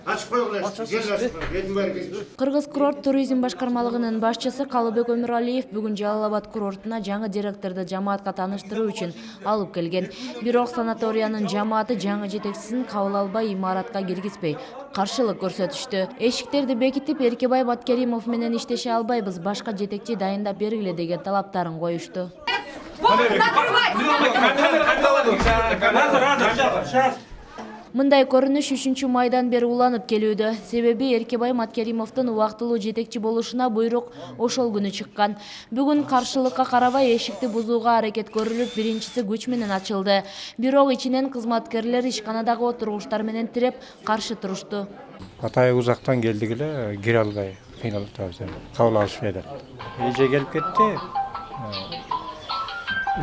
Açık koygular. Кыргыз курорт туризм башкармалыгынын башчысы Калыбек Өмүралиев бүгүн Жалал-Абад курортуна жаңы директорду жамаатка тааныштыруу үчүн алып келген. Бирок санаториянын жамааты жаңы жетекчисин кабыл албай имаратка киргизбей, каршылык көрсөтүштү. Эшиктерди бекитип, Эркебай Маткеримов менен иштеше албайбыз, башка жетекчи дайындап бергиле деген талаптарын коюшту. Мындай көрүнүш 3-майдан бери уланып келүүдө. Себеби Эркебай Маткеримовдун убактылуу жетекчи болушуна буйрук ошол күнү чыккан. Бүгүн каршылыкка карабай эшикти бузууга аракет көрүлүп, биринчиси күч менен ачылды. Бирок ичинен кызматкерлер ишканадагы отургучтар менен тиреп каршы турушту. Атайы узактан келдик эле, кире албай кыйналып атабыз. Кабыл алышпайды. Эже келип кетти.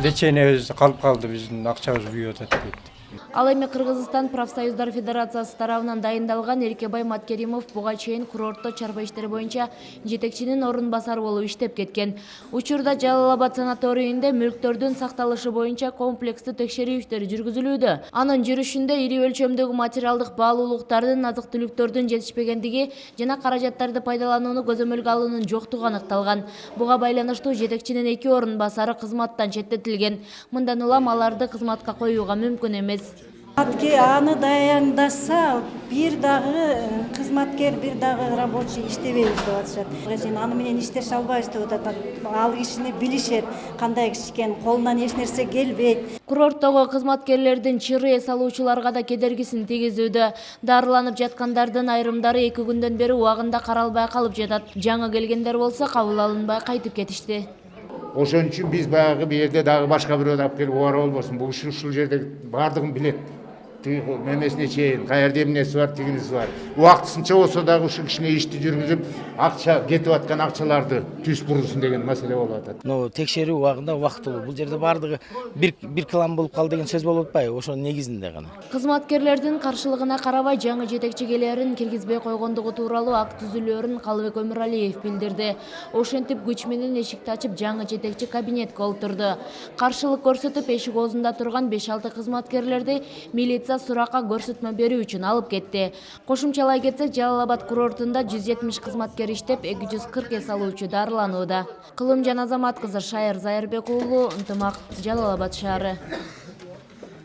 Лечениебиз калып калды, биздин акчабыз күйүп атат дейт. Ал эми Кыргызстан профсоюздар федерациясы тарабынан дайындалган Эркебай Маткеримов буга чейин курортто чарба иштери боюнча жетекчинин орун басары болуп иштеп кеткен. Учурда Жалал-Абад санаторийинде мүлктөрдүн сакталышы боюнча комплекстүү текшерүү иштери жүргүзүлүүдө. Анын жүрүшүндө ири өлчөмдөгү материалдык баалуулуктардын, азык-түлүктөрдүн жетишпегендиги жана каражаттарды пайдаланууну көзөмөлгө алуунун жоктугу аныкталган. Буга байланыштуу жетекчинин 2 орун басары кызматтан четтетилген. Мындан улам аларды кызматка коюуга мүмкүн эмес. Аны даяндаса, бир дагы кызматкер, бир дагы рабочий иштебейбиз деп атышат. Аны менен иштеше албайбыз деп атат. Ал кишини билишет, кандай киши экен, колунан эч нерсе келбейт. Курорттогу кызматкерлердин чыры эс алуучуларга да кедергисин тийгизүүдө. Дарыланып жаткандардын айрымдары 2 күндөн бери убагында каралбай калып жатат. Жаңы келгендер болсо кабыл алынбай кайтып кетишти. Ошон үчүн биз баягы бу жерде дагы башка бирөө алып келип убара болбосун. Бул ушул жерде бардыгын билет. Мемесине чейин, каерде эмнеси бар, тигинеси бар. Убактысынча болсо дагы ушул кишине ишти жүргүзүп, акча кетип аткан акчаларды түз бурусун деген маселе болуп атат. Текшерүү убагында убактылуу. Бул жерде бардыгы бир кылам болуп калды деген сөз болуп атпайбы? Ошонун негизинде гана. Кызматкерлердин каршылыгына карабай жаңы жетекчи келерин киргизбей койгондугу тууралуу акт түзүлөөрүн Калыбек Өмүралиев билдирди. Ошентип күч менен эшикти ачып жаңы жетекчи кабинетке олтурду. Каршылык көрсөтүп эшик оозунда турган 5-6 кызматкерлерди милиция суракка көрсөтмө берүү үчүн алып кетти. Кошумчалай кетсек, Жалал-Абад курортунда 170 кызматкер иштеп, 240 эс алуучу дарыланууда. Кылым жана Азамат кызы Шайыр Зайырбек уулу, Ынтымак, Жалал-Абад шаары.